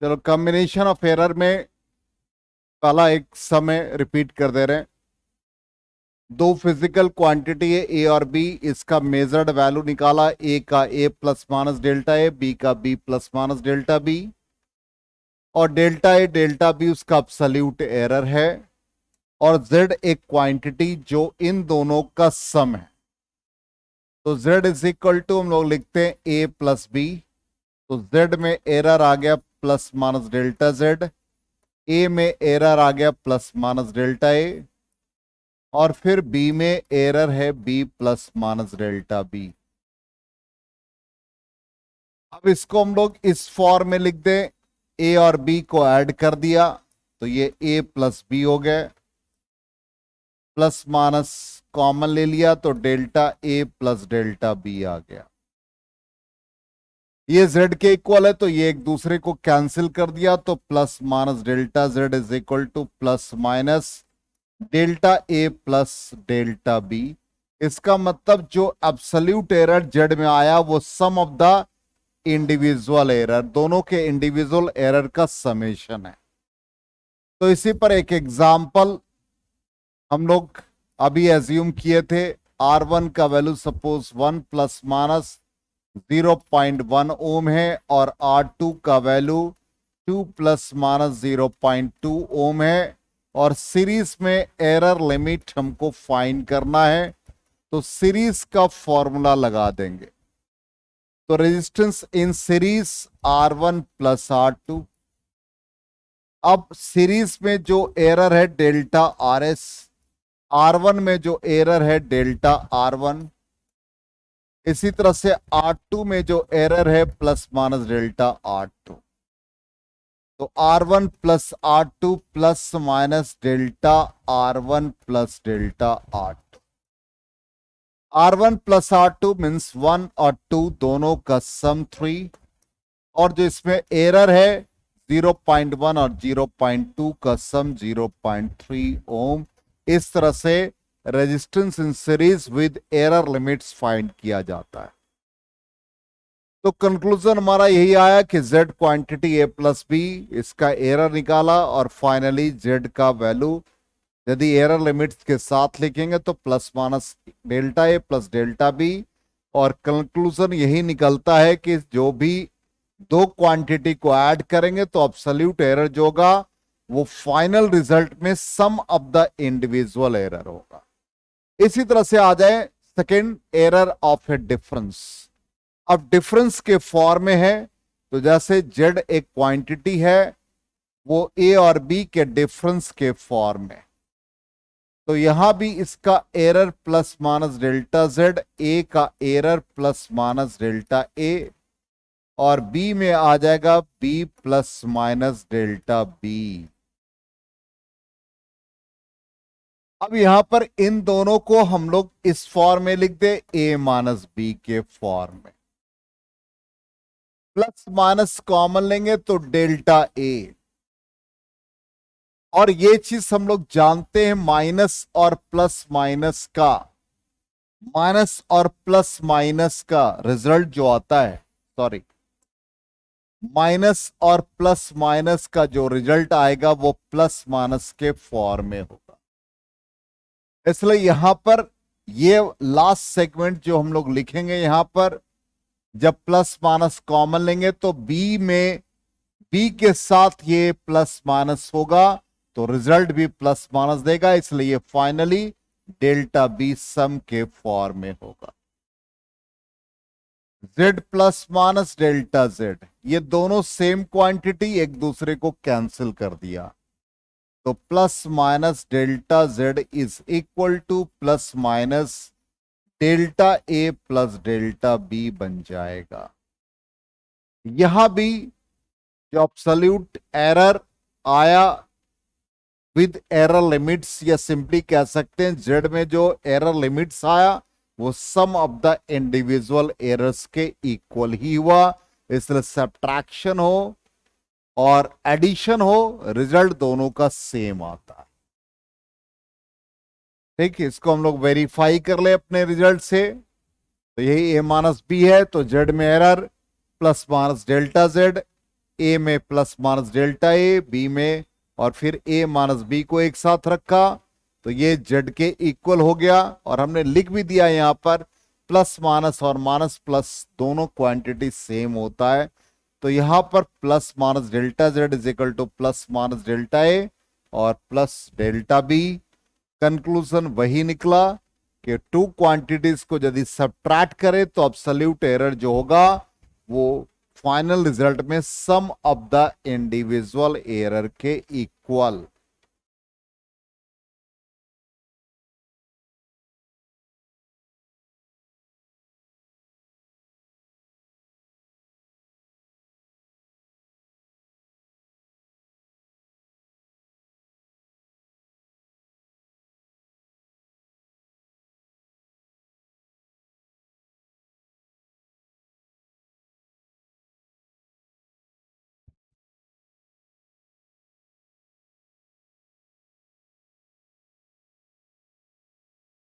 चलो combination of error में पहला एक समय रिपीट कर दे रहे हैं। दो फिजिकल क्वांटिटी है ए और बी, इसका मेजर्ड वैल्यू निकाला, ए का A plus minus delta A, B का B plus minus delta B, और डेल्टा ए डेल्टा बी उसका अब्सोल्यूट एरर है, और z एक क्वांटिटी जो इन दोनों का सम है। तो z इज इक्वल टू हम लोग लिखते हैं ए प्लस बी, तो z में एरर आ गया प्लस माइनस डेल्टा z, ए में एरर आ गया प्लस माइनस डेल्टा ए, और फिर बी में एरर है B plus minus delta B. अब इसको हम लोग इस फॉर्म में लिख दें, ए और बी को ऐड कर दिया तो ये ए प्लस बी हो गए, प्लस माइनस कॉमन ले लिया तो delta A plus delta B आ गया। ये z के इक्वल है तो ये एक दूसरे को कैंसिल कर दिया, तो plus minus delta z is equal to plus minus delta A plus delta B. इसका मतलब जो एब्सोल्यूट एरर z में आया वो sum of the individual error, दोनों के इंडिविजुअल एरर का समेशन है। तो इसी पर एक एग्जाम्पल हम लोग अभी एज्यूम किए थे, R1 का वैल्यू सपोज 1 प्लस माइनस 0.1 ओम है, और R2 का वैल्यू 2 प्लस माइनस 0.2 ओम है, और सीरीज में एरर लिमिट हमको फाइंड करना है, तो सीरीज का फॉर्मूला लगा देंगे। तो resistance in series R1 plus R2। अब सीरीज में जो एरर है डेल्टा RS, R1 में जो एरर है डेल्टा R1, इसी तरह से R2 में जो एरर है प्लस माइनस डेल्टा R2। तो R1 plus R2 plus minus delta R1 plus delta R2। R1 plus R2 means 1 और 2 दोनों का सम 3, और जो इसमें एरर है 0.1 और 0.2 का सम 0.3 ओम। इस तरह से resistance in series with error limits find किया जाता है। तो कंक्लूजन हमारा यही आया कि z quantity a plus B, इसका एरर निकाला, और फाइनली z का वैल्यू यदि एरर लिमिट्स के साथ लिखेंगे तो plus minus delta A plus delta B, और कंक्लूजन यही निकलता है कि जो भी दो क्वांटिटी को ऐड करेंगे तो अब्सोल्यूट एरर जो होगा वो फाइनल रिजल्ट में सम ऑफ द इंडिविजुअल एरर होगा। इसी तरह से आ जाए second, error of A difference. अब डिफरेंस के फॉर्म में है, तो जैसे z एक क्वांटिटी है वो a और b के डिफरेंस के फॉर्म में, तो यहां भी इसका error plus minus delta z, a का error plus minus delta a, और b में आ जाएगा b plus minus delta b। अब यहां पर इन दोनों को हम लोग इस फॉर्म में लिख दे, a माइनस बी के फॉर्म में, प्लस माइनस कॉमन लेंगे तो डेल्टा a। और ये चीज हम लोग जानते हैं, माइनस और प्लस माइनस का रिजल्ट जो आता है, सॉरी, माइनस और प्लस माइनस का जो रिजल्ट आएगा वो प्लस माइनस के फॉर्म में होगा। इसलिए यहां पर ये लास्ट सेगमेंट जो हम लोग लिखेंगे, यहां पर जब प्लस माइनस कॉमन लेंगे तो बी के साथ ये प्लस माइनस होगा तो रिजल्ट भी प्लस माइनस देगा, इसलिए ये फाइनली डेल्टा बी सम के फॉर्म में होगा। z plus minus delta z, ये दोनों सेम क्वांटिटी एक दूसरे को कैंसिल कर दिया, तो plus minus delta z is equal to plus minus delta a plus delta b बन जाएगा। यहां भी जो एब्सोल्यूट एरर आया विद एरर लिमिट्स, या सिंपली कह सकते हैं z में जो एरर लिमिट्स आया वो sum of the individual errors के इक्वल ही हुआ, इसलिए सब्ट्रैक्शन हो और एडिशन हो रिजल्ट दोनों का सेम आता है। ठीक है, इसको हम लोग वेरीफाई कर ले अपने रिजल्ट से, तो यही a माइनस बी है, तो z में error plus minus delta z, ए में plus minus delta A, B में, और फिर ए माइनस बी को एक साथ रखा तो ये जेड के इक्वल हो गया। और हमने लिख भी दिया यहां पर प्लस माइनस और माइनस प्लस दोनों क्वांटिटी सेम होता है, तो यहां पर plus minus delta Z is equal to plus minus delta A और प्लस डेल्टा बी। कंक्लूजन वही निकला कि टू क्वांटिटीज को यदि सब्ट्रैक्ट करें तो अब्सोल्यूट एरर जो होगा वो फाइनल रिजल्ट में सम ऑफ द इंडिविजुअल एरर के इक्वल।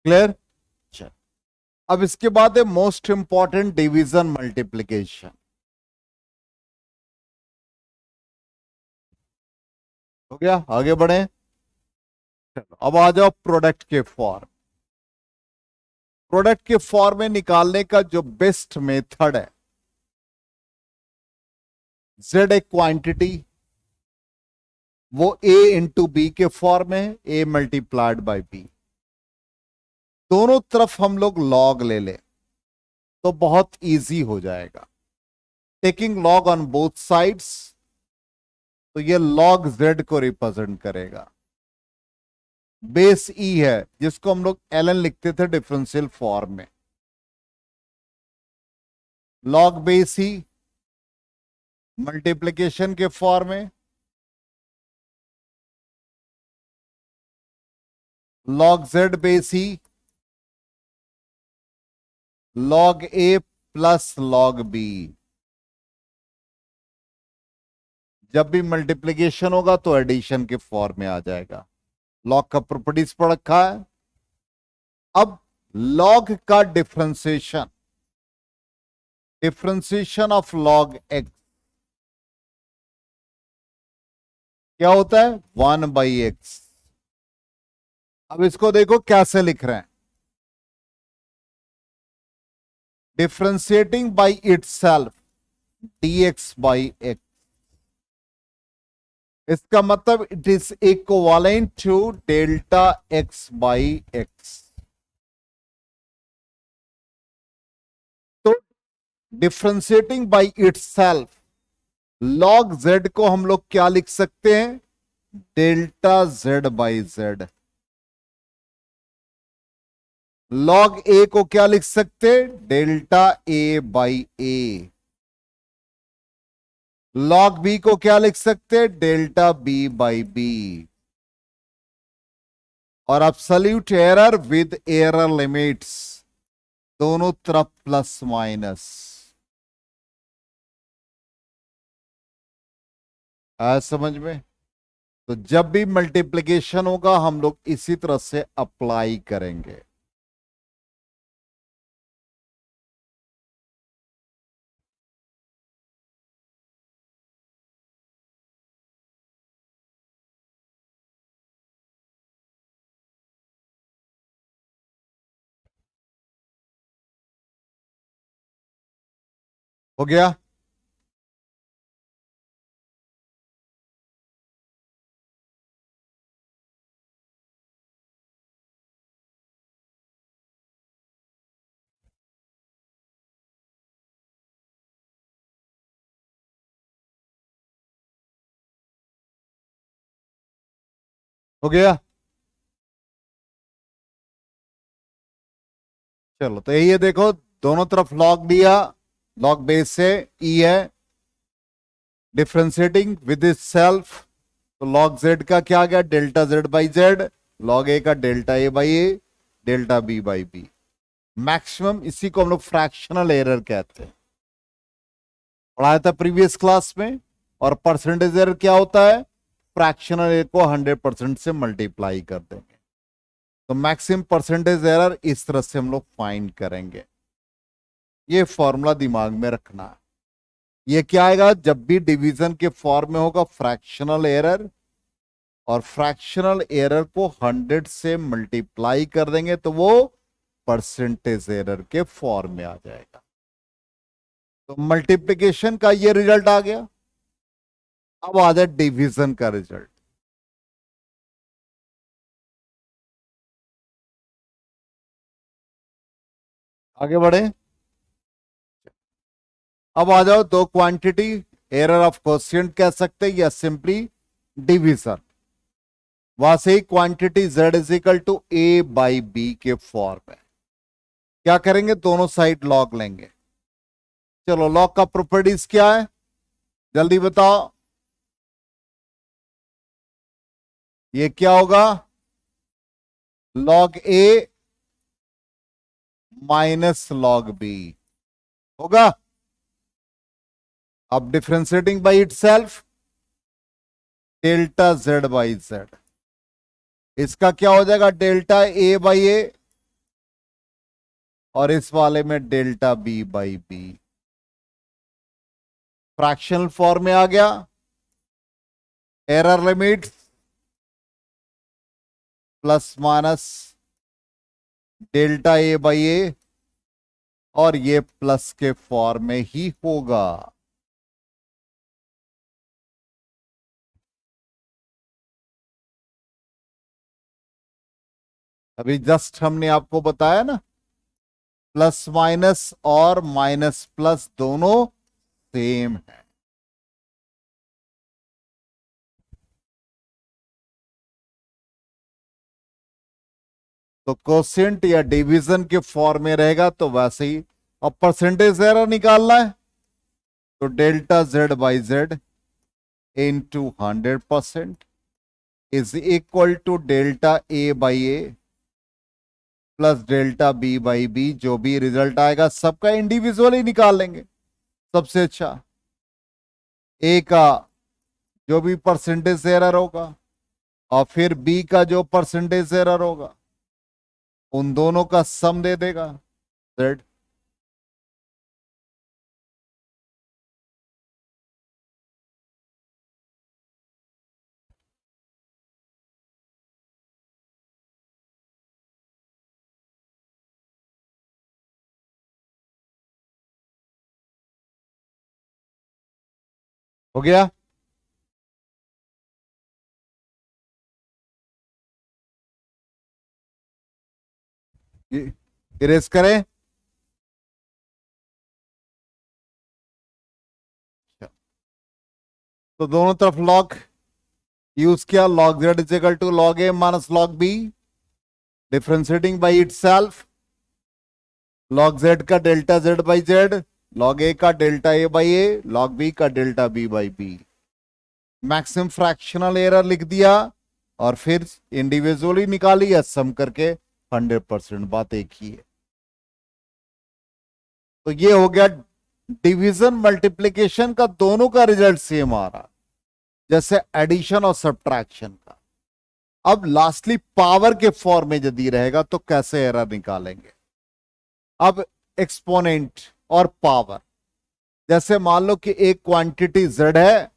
क्लियर? अब इसके बाद है मोस्ट इंपॉर्टेंट डिवीजन मल्टीप्लीकेशन। हो गया, आगे बढ़े। चलो अब आ जाओ प्रोडक्ट के फॉर्म। प्रोडक्ट के फॉर्म में निकालने का जो बेस्ट मेथड है, जेड एक क्वांटिटी, वो ए इंटू बी के फॉर्म में, ए मल्टीप्लाइड बाय बी। दोनों तरफ हम लोग लॉग ले ले तो बहुत इजी हो जाएगा। Taking log on both sides, तो ये लॉग जेड को रिप्रेजेंट करेगा। बेस ई है जिसको हम लोग एल लिखते थे डिफरेंशियल फॉर्म में, लॉग बेस ई मल्टीप्लिकेशन के फॉर्म में, लॉग जेड बेस ई लॉग ए प्लस लॉग बी। जब भी मल्टीप्लिकेशन होगा तो एडिशन के फॉर्म में आ जाएगा। लॉग का प्रॉपर्टीज पढ़ रखा है। अब लॉग का differentiation, differentiation of log x क्या होता है? 1/x। अब इसको देखो कैसे लिख रहे हैं, differentiating by itself dx by x। इसका मतलब it is equivalent to delta x by x। तो differentiating by itself log z को हम लोग क्या लिख सकते हैं? Delta z by z। Log A को क्या लिख सकते? Delta A by A. Log B को क्या लिख सकते? Delta B by B. और absolute error with error limits, दोनों तरफ प्लस माइनस। आया समझ में? तो जब भी मल्टीप्लिकेशन होगा हम लोग इसी तरह से अप्लाई करेंगे। हो गया? हो गया? चलो तो यही है, देखो दोनों तरफ लॉग दिया, लॉग बेस से ई है, डिफरेंशिएटिंग विद इट सेल्फ, तो लॉग जेड का क्या आ गया? Delta Z by Z. Log A का delta A by A, delta B by B. Maximum इसी को हम लोग फ्रैक्शनल एरर कहते हैं, पढ़ाया था प्रीवियस क्लास में। और परसेंटेज एरर क्या होता है? फ्रैक्शनल एरर को 100% से मल्टीप्लाई कर देंगे। तो मैक्सिमम परसेंटेज एरर इस तरह से हम लोग फाइंड करेंगे। ये फॉर्मूला दिमाग में रखना है। ये क्या आएगा, जब भी डिवीजन के फॉर्म में होगा फ्रैक्शनल एरर, और फ्रैक्शनल एरर को 100 से मल्टीप्लाई कर देंगे तो वो परसेंटेज एरर के फॉर्म में आ जाएगा। तो मल्टीप्लिकेशन का ये रिजल्ट आ गया। अब आ जाए डिवीजन का रिजल्ट। आगे बढ़े। अब आ जाओ दो क्वांटिटी, एरर ऑफ क्वोशिएंट कह सकते हैं या सिंपली डिवीजन। वहां से ही quantity z is equal to a by B के फॉर्म में क्या करेंगे, दोनों साइड लॉग लेंगे। चलो लॉग का प्रॉपर्टीज क्या है, जल्दी बताओ। ये क्या होगा, log A minus log B होगा। अब differentiating by itself, delta Z by Z. इसका क्या हो जाएगा, डेल्टा ए बाई ए, और इस वाले में delta B by B. Fractional form में आ गया। Error limit plus minus delta A by A, और ये प्लस के फॉर्म में ही होगा। अभी जस्ट हमने आपको बताया ना, प्लस माइनस और माइनस प्लस दोनों सेम है। तो कोसेंट या डिवीजन के फॉर्म में रहेगा तो वैसे ही। अब परसेंटेज एरर निकालना है, तो delta Z by Z into 100% is equal to delta A by A plus delta B by B. जो भी रिजल्ट आएगा सबका इंडिविजुअली निकाल लेंगे, सबसे अच्छा। ए का जो भी परसेंटेज एरर होगा और फिर बी का जो परसेंटेज एरर होगा, उन दोनों का सम दे देगा जेड। हो गया। इरेज करें। तो दोनों तरफ लॉग यूज किया, log Z is equal to log A minus log B, differentiating by itself, log Z का delta Z by Z, log A का delta A by A, log B का delta B by B. Maximum fractional error लिख दिया और फिर individually निकाली या सम करके 100%। बात एक ही है। तो ये हो गया डिवीजन मल्टीप्लिकेशन का, दोनों का रिजल्ट सेम आ रहा, जैसे एडिशन और सब्ट्रैक्शन का। अब लास्टली पावर के फॉर्म में यदि रहेगा तो कैसे एरर निकालेंगे। अब एक्सपोनेंट और पावर, जैसे मान लो कि एक क्वांटिटी z है,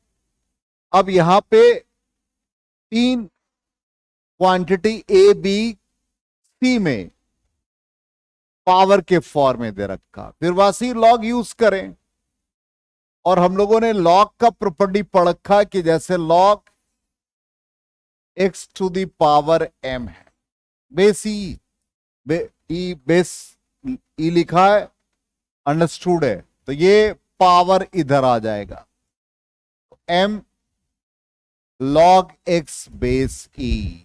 अब यहां पे तीन क्वांटिटी ए बी सी में पावर के फॉर्म में दे रखा, फिर वासी लॉग यूज करें। और हम लोगों ने लॉग का प्रॉपर्टी पढ़ रखा कि जैसे log x to the power m है, बेस ई, बेस ई लिखा है, अंडरस्टूड है, तो ये पावर इधर आ जाएगा, m log x बेस ई।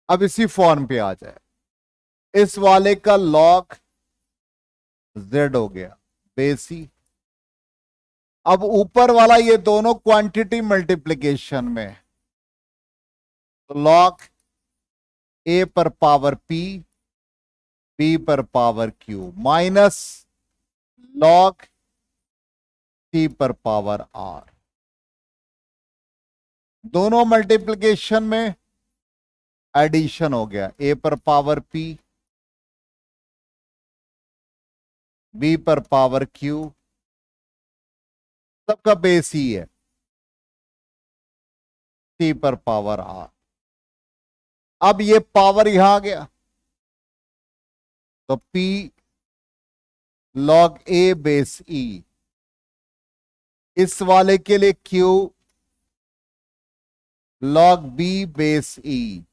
अब इसी फॉर्म पे आ जाए, इस वाले का log z हो गया बेस ई। अब ऊपर वाला ये दोनों क्वांटिटी मल्टीप्लिकेशन में, तो log a पर पावर p, b पर power q minus log c पर पावर r। दोनों मल्टीप्लिकेशन में एडिशन हो गया, a पर पावर p, बी पर पावर क्यू, सबका बेस ही है, सी पर पावर आर। अब ये पावर यहां आ गया तो P log A base E, इस वाले के लिए Q log B base E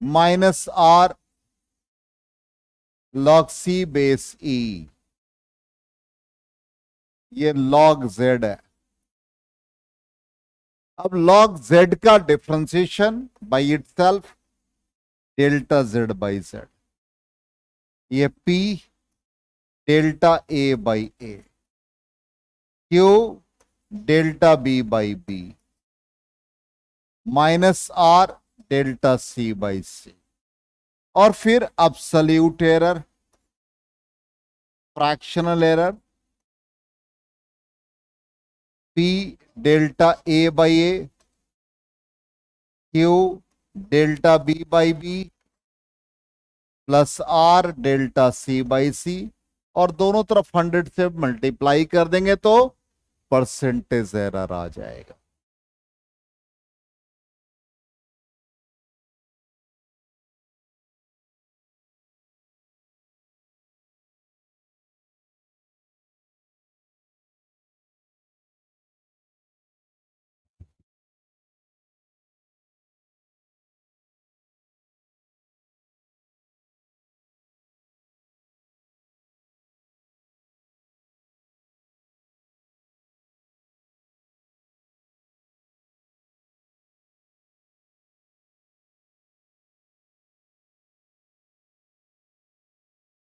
minus R log C base E, ये लॉग जेड है। अब लॉग जेड का differentiation by itself delta Z by Z, ये P delta A by A, Q delta B by B, minus R delta C by C, और फिर absolute error, fractional error, P delta A by A, Q delta B by B, plus R delta C by C, और दोनों तरफ 100 से multiply कर देंगे तो percentage error आ जाएगा।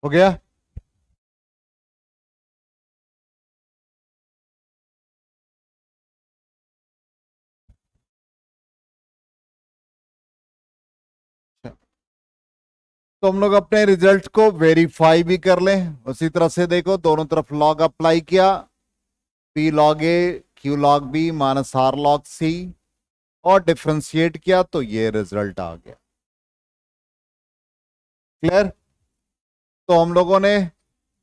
हो गया? तो हम लोग अपने रिजल्ट को वेरीफाई भी कर लें। उसी तरह से देखो, दोनों तरफ लॉग अप्लाई किया, P log A Q log B minus R log C, और डिफ्रेंशिएट किया तो ये रिजल्ट आ गया। क्लियर? तो हम लोगों ने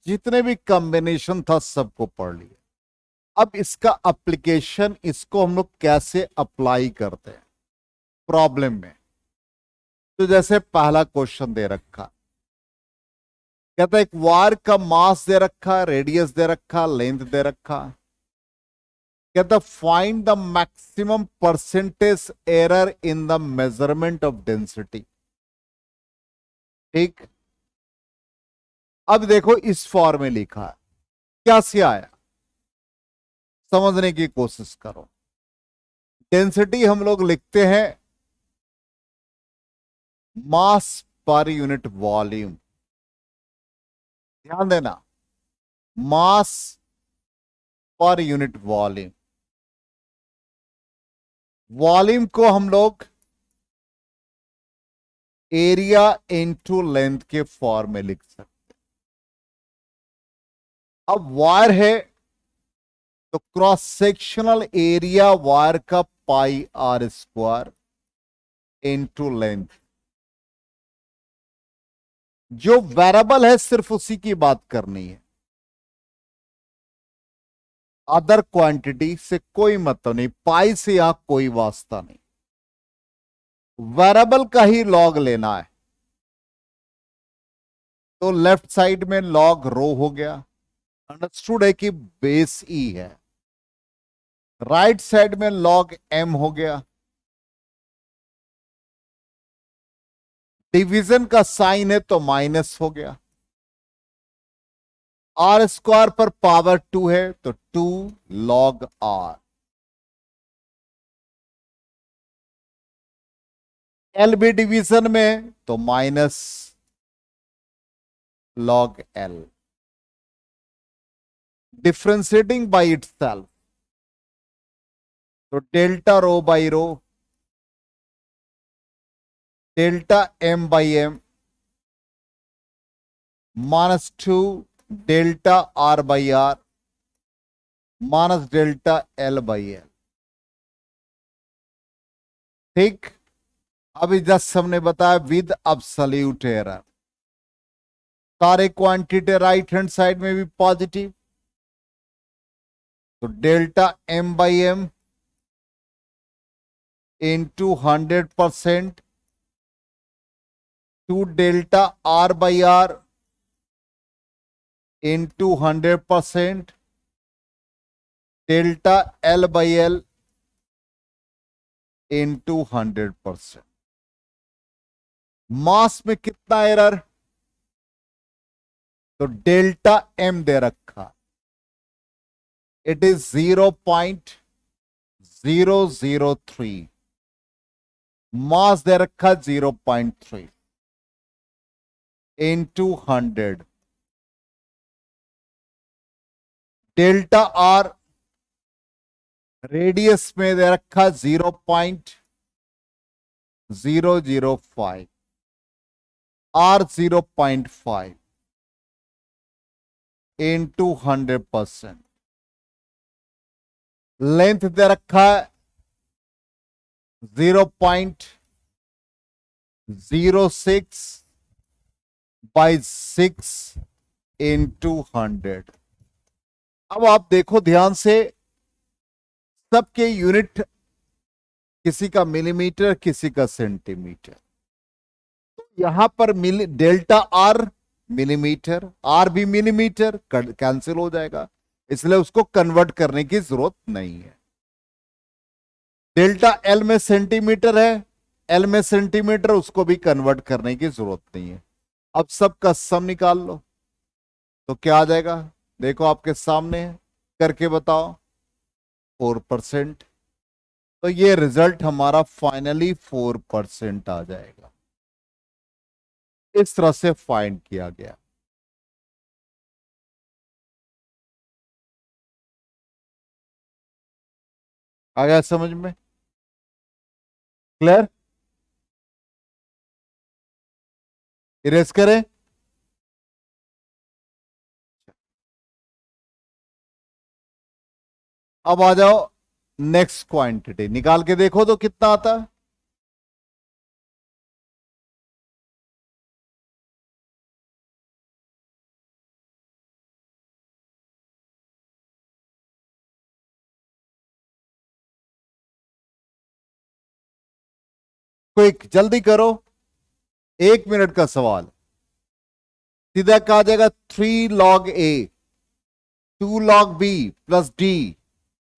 जितने भी कॉम्बिनेशन था सबको पढ़ लिया। अब इसका एप्लीकेशन, इसको हम लोग कैसे अप्लाई करते हैं प्रॉब्लम में। तो जैसे पहला क्वेश्चन दे रखा, कहता है एक वायर का मास दे रखा, रेडियस दे रखा, लेंथ दे रखा, कहता find the maximum percentage error in the measurement of density. ठीक, अब देखो इस फॉर्म में लिखा है, क्या से आया समझने की कोशिश करो। डेंसिटी हम लोग लिखते हैं मास पर यूनिट वॉल्यूम, ध्यान देना, मास पर यूनिट वॉल्यूम। वॉल्यूम को हम लोग एरिया इनटू लेंथ के फॉर्म में लिख सकते हैं। अब वायर है तो क्रॉस सेक्शनल एरिया वायर का पाई आर स्क्वायर इनटू लेंथ। जो वेरिएबल है सिर्फ उसी की बात करनी है, अदर क्वांटिटी से कोई मतलब नहीं, पाई से यहां कोई वास्ता नहीं, वेरिएबल का ही लॉग लेना है। तो लेफ्ट साइड में लॉग रो हो गया, अंडरस्टूड है कि बेस ई है। राइट साइड में लॉग एम हो गया, डिवीजन का साइन है तो माइनस हो गया, आर स्क्वायर पर पावर 2 है तो 2 लॉग आर। एल भी डिवीजन में तो minus log L. Differentiating by itself तो delta rho by rho, delta M by M -2 delta R by R minus delta L by L. ठीक, अभी जस्ट हमने बताया विद अब्सोल्यूट एरर। सारे quantity right hand side में भी positive, तो delta m by M into 100% to delta r by R into 100% delta l by L into 100%। मास में कितना एरर, तो डेल्टा m दे रखा, इट इज 0.003, मास दे रखा 0.3 इंटू 100, डेल्टा आर रेडियस में दे रखा 0.005, आर 0.5 इंटू 100%, लेंथ दे रखा है 0.06 बाई 6 इंटू 100। अब आप देखो ध्यान से, सबके यूनिट, किसी का मिलीमीटर किसी का सेंटीमीटर, तो यहां पर डेल्टा आर मिलीमीटर, आर भी मिलीमीटर, कैंसिल हो जाएगा, इसलिए उसको कन्वर्ट करने की जरूरत नहीं है। डेल्टा एल में सेंटीमीटर है, एल में सेंटीमीटर, उसको भी कन्वर्ट करने की जरूरत नहीं है। अब सबका सम निकाल लो तो क्या आ जाएगा, देखो आपके सामने है, करके बताओ। 4%, तो ये रिजल्ट हमारा फाइनली 4% आ जाएगा। इस तरह से फाइंड किया गया। आ गया समझ में, क्लियर? इरेज करें, अब आ जाओ नेक्स्ट क्वांटिटी, निकाल के देखो तो कितना आता है। क्विक, जल्दी करो, 1 मिनट का सवाल। सीधा कहा जाएगा 3 log a 2 log b plus d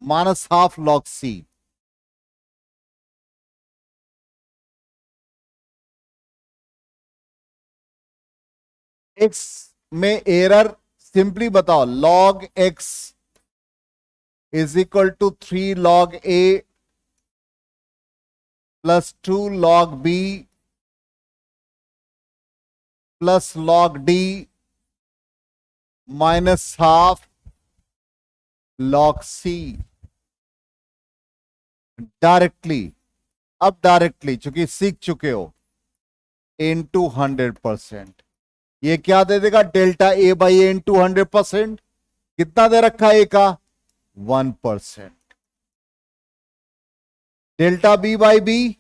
minus half log c। x में एरर सिंपली बताओ, log x is equal to 3 log a plus 2 log b plus log d minus half log c। Directly, अब directly चूंकि सीख चुके हो, into 100%, ये क्या दे देगा, delta A by A into 100%, कितना दे रखा है ए का, 1%, delta B by B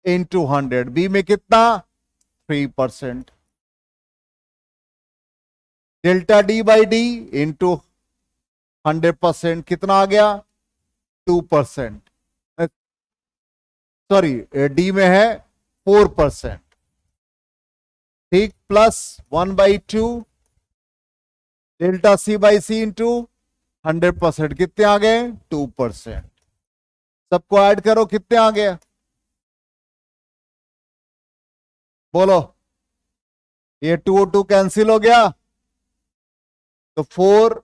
into 100, B में कितना, 3%, delta D by D into 100%, कितना आ गया, 2%, सॉरी डी में है 4%, ठीक, plus 1/2 delta C by C into 100%, कितने आ गए, 2%। सबको ऐड करो, कितने आ गए, बोलो। ये 2 और 2 कैंसिल हो गया, तो 4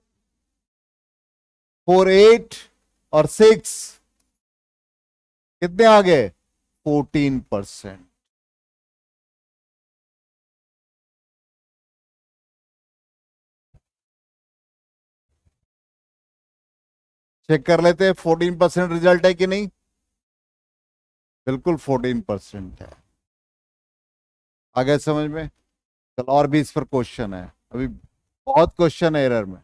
4 8 और 6 कितने आ गए, 14%। चेक कर लेते हैं 14% रिजल्ट है कि नहीं, बिल्कुल 14% है। आ गया समझ में? चलो और भी इस पर क्वेश्चन है, अभी बहुत क्वेश्चन है एरर में।